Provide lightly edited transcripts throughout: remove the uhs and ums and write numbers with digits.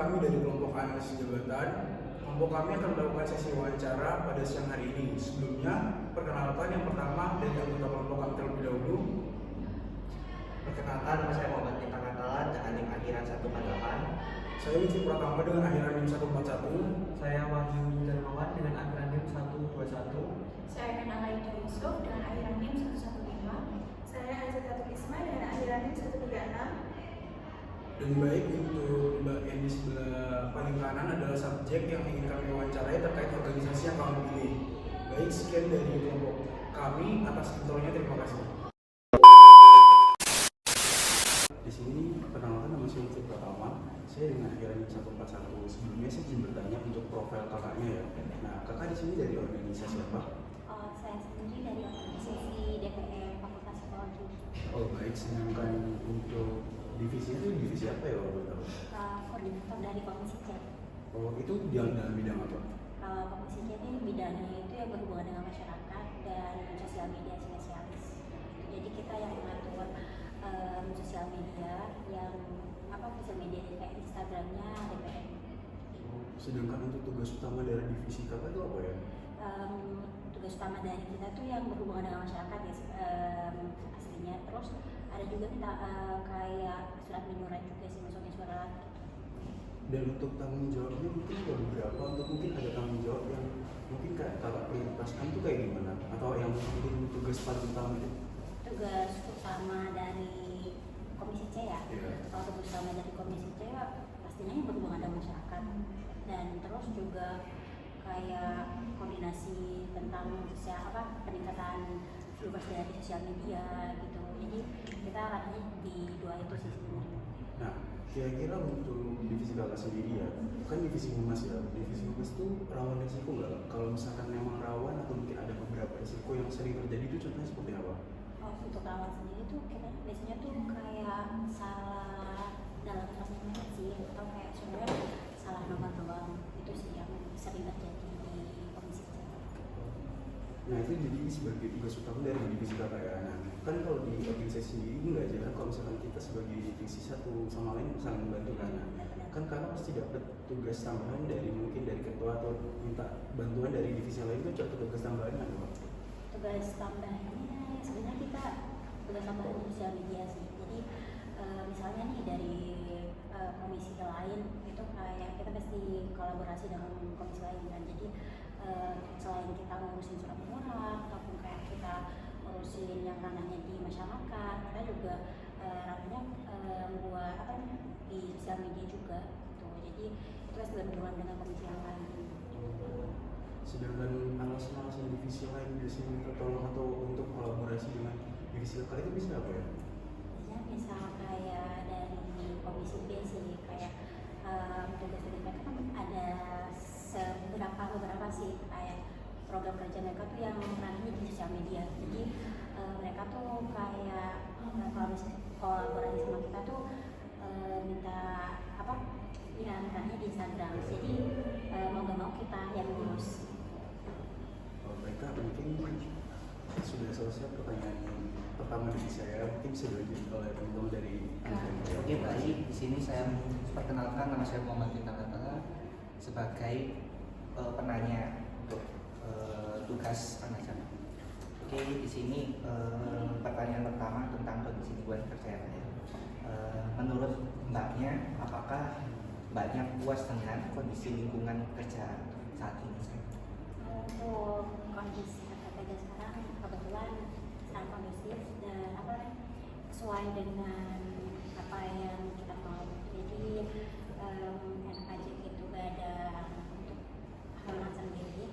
kami dari kelompok analisis jabatan. Kelompok kami akan melakukan sesi wawancara pada siang hari ini. Sebelumnya, perkenalkan yang pertama dari anggota kelompok kami terlebih dahulu. Perkenalkan, nama saya Muhammad Nita Natalan dengan NIM akhiran 148. Saya Wiji Pratama dengan akhiran NIM 141. Saya Wahyu Darmawan dengan akhiran NIM 121. Saya Kenal Aida Yusuf dengan akhiran NIM 115. Saya Azzatul Isma dengan akhiran NIM 136. Dan baik, untuk bagian di sebelah paling kanan adalah subjek yang ingin kami wawancarai terkait organisasi yang kami pilih. Baik, sekian dari kelompok kami. Atas intronya terima kasih. Di sini perkenalkan, nama saya Wiji Pratama. Saya dengan akhiran 141. Sebelumnya saya izin bertanya untuk profil kakaknya ya. Nah, kakak di sini dari organisasi apa? Saya sendiri dari organisasi DPM Fakultas Psikologi. Oh baik, sedangkan untuk divisinya itu divisi apa ya kalau boleh tahu? Koordinator dari Komisi C. Oh itu dalam bidang apa? Komisi C ini bidangnya itu yang berhubungan dengan masyarakat dan sosial media spesialis. Jadi kita yang mengatur sosial media yang sosial media kayak Instagramnya DPM. Sedangkan untuk tugas utama dari divisi kakak itu apa ya? Tugas utama dari kita tuh yang berhubungan dengan masyarakat ya aslinya. Terus ada juga kita kayak surat menyurat juga sih, maksudnya surat. Dan untuk tanggung jawabnya mungkin ada beberapa, untuk mungkin ada tanggung jawab yang mungkin kakak prioritaskan tuh kayak gimana? Atau yang mungkin tugas paling utama itu? Tugas utama dari Komisi C ya? Yeah. Kalau tugas utama dari Komisi C ya pastinya yang berhubungan dengan masyarakat. Dan terus juga kayak koordinasi tentang peningkatan viewers dari sosial media gitu. Jadi kita arahnya di dua itu sih sebenarnya. Nah, kira-kira untuk divisi kakak sendiri ya, kan divisi humas ya. Divisi humas itu rawan risiko nggak? Kalau misalkan memang rawan atau mungkin ada beberapa risiko yang sering terjadi itu contohnya seperti apa? Untuk rawan sendiri tuh kita biasanya tuh kayak salah dalam satu sih, atau kayak sebenarnya salah nomor doang. Itu sih yang sering terjadi di Komisi C. Nah itu jadi sebagai tugas utama dari divisi kakak ya. Nah kan kalau di organisasi sendiri nggak jarang kalau misalkan kita sebagai divisi satu sama lain saling membantu kan. Kan kakak pasti dapat tugas tambahan dari mungkin dari ketua atau minta bantuan dari divisi lain itu tugas tambahan apa? Tugas tambahannya sebenarnya kita tugas tambahan di sosial media sih. Jadi misalnya nih dari komisi lain itu kayak kita pasti kolaborasi dengan komisi lain kan. Jadi selain kita ngurusin surat menyurat ataupun kayak kita ngurusin yang ranahnya di masyarakat, kita juga ranahnya buat di sosial media juga gitu. Jadi itu pasti berhubungan dengan komisi yang lain. Sedangkan alasan-alasan divisi lain biasanya minta tolong atau untuk kolaborasi dengan divisi kakak itu bisa apa ya? Bisa kayak dari komisi B sih, kayak tugas-tugas mereka kan ada beberapa sih, kayak program kerja mereka tuh yang ranahnya di sosial media. Jadi mereka tuh kayak kalau misalnya kolaborasi sama kita tuh minta yang ranahnya di Instagram. Jadi mau gak mau kita yang ngurus. Mereka mungkin sudah selesai pertanyaan pertama dari saya, mungkin bisa dilanjut oleh teman-teman dari Oke, baik. Di sini saya perkenalkan, nama saya Muhammad Nita Natalan sebagai penanya untuk tugas anak anak. Oke, di sini pertanyaan pertama tentang kondisi lingkungan kerja. Menurut mbaknya, apakah mbaknya puas dengan kondisi lingkungan kerja saat ini? Untuk kondisi kerja sekarang kebetulan sangat kondusif dan sesuai dengan apa yang kita mau. Jadi enak aja gitu, gak ada untuk halangan sendiri.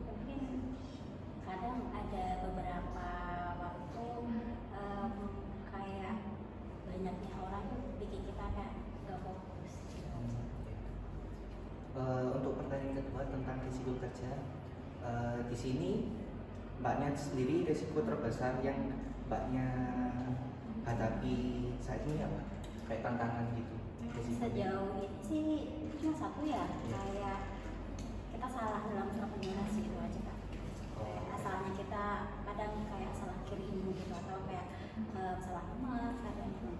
Mungkin kadang ada beberapa waktu kayak banyaknya orang tuh bikin kita kayak gak fokus. Untuk pertanyaan kedua tentang risiko kerja, di sini mbaknya sendiri risiko terbesar yang mbaknya hadapi saat ini apa? Kayak tantangan gitu. Sejauh ini sih itu cuma satu ya, kayak kita salah dalam surat menyurat sih, itu aja Kak. Asalnya kita kadang kayak salah kirim gitu atau kayak salah nomor kadang gitu.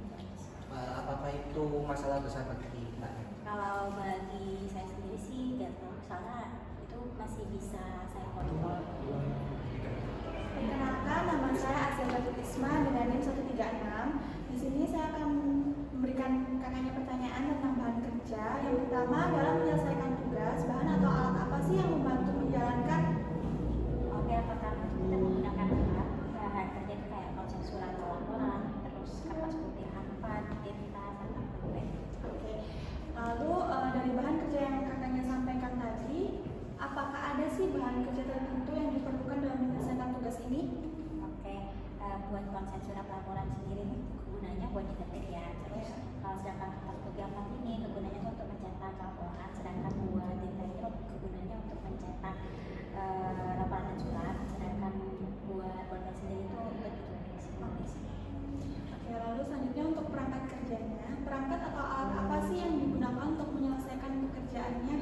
apakah itu masalah besar bagi Mbak? Kalau bagi saya sendiri sih nggak terlalu salah, itu masih bisa saya kontrol. Perkenalkan, nama saya Asia Batuk Isma dengan NIM 136. Di sini saya akan memberikan kakaknya pertanyaan tentang bahan kerja. Yang pertama adalah menyelesaikan tugas. Bahan atau alat apa sih yang membantu menjalankan? Oke, yang pertama itu kita menggunakan alat bahan kerja itu kayak konsep surat atau laporan, terus kertas putih A4, tinta, sama pulpen. Oke. Lalu dari bahan kerja yang kakaknya sampaikan tadi, apakah ada sih bahan kerja tertentu yang diperlukan dalam menyelesaikan tugas ini? Oke, buat konsep surat laporan sendiri gunanya buat diketik ya. Terus kalau sedangkan kertas putih A4 ini kegunaannya itu untuk mencetak laporan, sedangkan buat tinta itu kegunaannya untuk mencetak laporan dan surat, sedangkan buat pulpen sendiri itu untuk ditulis. Oke, lalu selanjutnya untuk perangkat kerjanya, perangkat atau alat apa sih yang digunakan untuk menyelesaikan pekerjaannya?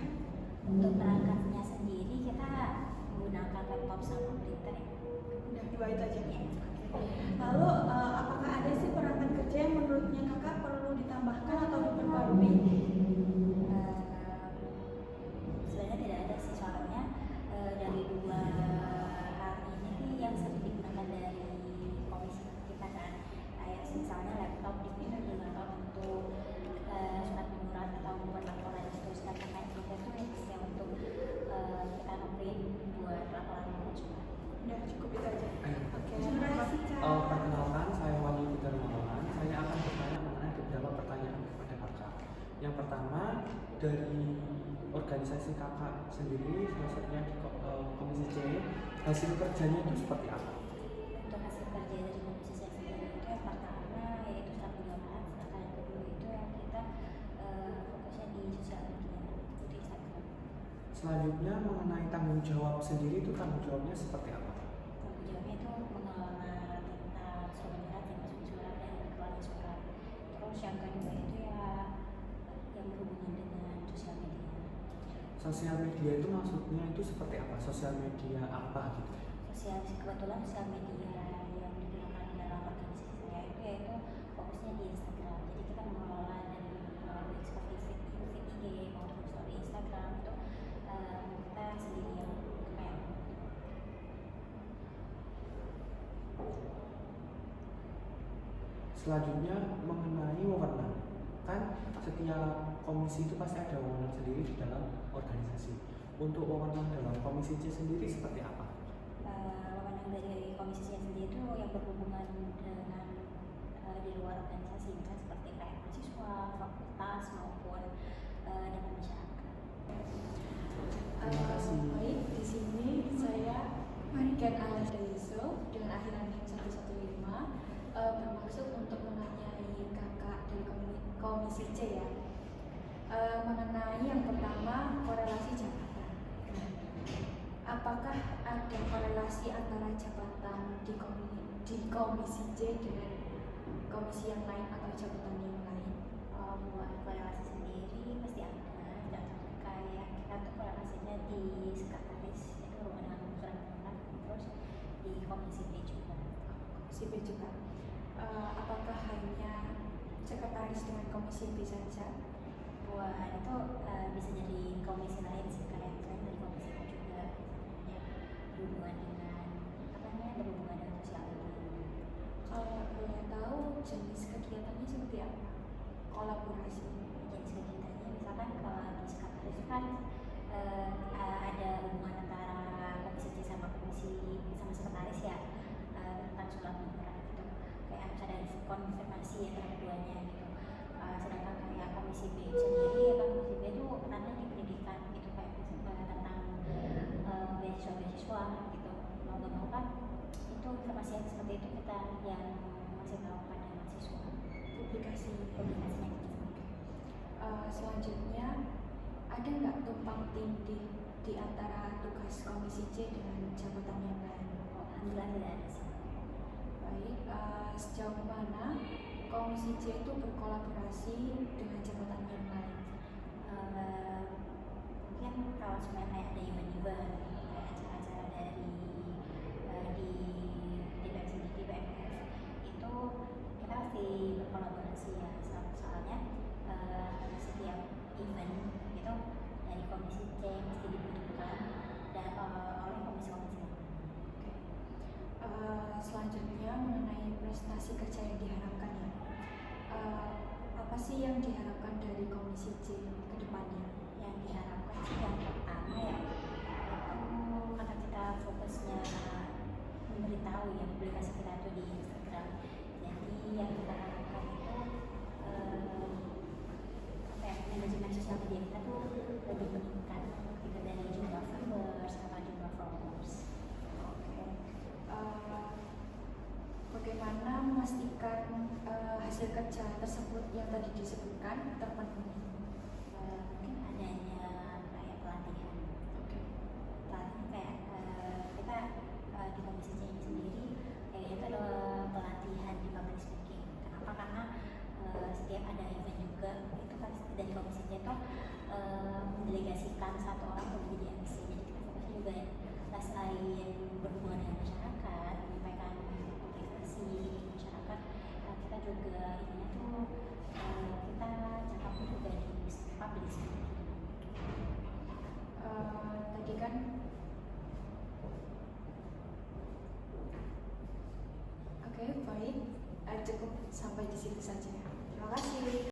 Untuk perangkatnya sendiri kita menggunakan laptop sama printer ya. Udah dua itu aja. Ya. Lalu apakah ada sih perangkat kerja yang menurutnya kakak perlu ditambahkan atau diperbarui? Sebenarnya tidak ada sih, soalnya dari dua hal ini nih yang sering digunakan dari komisi kita kan, kayak misalnya laptop digunakan untuk surat menyurat atau membuat laporan itu, sedangkan kayak kita tuh yang untuk kita ngeprint buat laporan dan surat. Udah cukup itu aja. Oke, Terima terima kasih Kak. Perkenalkan, saya Wahyu Darmawan. Saya akan bertanya mengenai beberapa pertanyaan kepada kakak. Yang pertama, dari organisasi kakak sendiri, salah satunya di Komisi C, hasil kerjanya itu seperti apa? Untuk hasil kerja dari komisi saya sendiri itu yang pertama yaitu surat pendapat, sedangkan yang kedua itu yang kita fokusnya di sosial media, di Instagram. Selanjutnya mengenai tanggung jawab sendiri, itu tanggung jawabnya seperti apa? Tanggung jawabnya itu mengelola tentang surat menyurat, yang masuk surat dan keluarnya surat. Terus yang kedua itu ya yang berhubungan dengan sosial media. Sosial media itu maksudnya itu seperti apa? Sosial media apa gitu? Kebetulan sosial media yang digunakan dalam organisasi saya itu yaitu fokusnya di Instagram. Jadi kita mengelola dan melalui seperti feed IG maupun story Instagram itu kita sendiri yang kayak. Selanjutnya mengenai wewenang, kan setiap komisi itu pasti ada wewenang sendiri di dalam organisasi. Untuk wewenang dalam komisi C sendiri seperti apa? Wewenang dari komisi saya sendiri itu yang berhubungan dengan di luar organisasi, misalnya seperti kayak mahasiswa, fakultas maupun dengan masyarakat. Terima kasih. Baik, di sini saya Marikan Alada Yusuf dengan akhiran NIM 115 bermaksud untuk menanyai kakak dari komisi C ya, mengenai yang pertama korelasi jabatan. Nah, apakah ada korelasi antara jabatan di komisi C dengan komisi yang lain atau jabatan yang lain? Buat korelasi sendiri pasti ada, dan kayak kita tuh korelasinya di sekretaris itu berhubungan dengan surat menyurat, terus di komisi B juga. Komisi B juga. Apakah hanya sekretaris dengan komisi B saja? Buat itu bisa jadi komisi lain sih, kayak misalnya dari komisi A juga ya, berhubungan dengan apa namanya, berhubungan dengan sosial media. Kalau boleh tahu jenis kegiatannya seperti apa? Kolaborasi. Jenis kegiatannya misalkan kalau di sekretaris kan ada hubungan antara komisi C sama sekretaris ya, tentang surat menyurat gitu, kayak harus ada konfirmasi antara keduanya gitu. Sedangkan kayak komisi B sendiri ya kan, komisi B itu perannya di pendidikan gitu, kayak tentang beasiswa gitu, mau gak mau kan itu informasi yang seperti itu kita yang masih tahu pada mahasiswa, publikasinya gitu. Selanjutnya ada nggak tumpang tindih di antara tugas komisi C dengan jabatan yang lain? Alhamdulillah tidak ada sih. Baik, sejauh mana komisi C itu berkolaborasi dengan jabatan yang lain? Mungkin kalau semuanya kayak ada event-event, kayak acara-acara dari di BMF itu kita pasti berkolaborasi ya sama cukup sampai di situ saja. Terima kasih.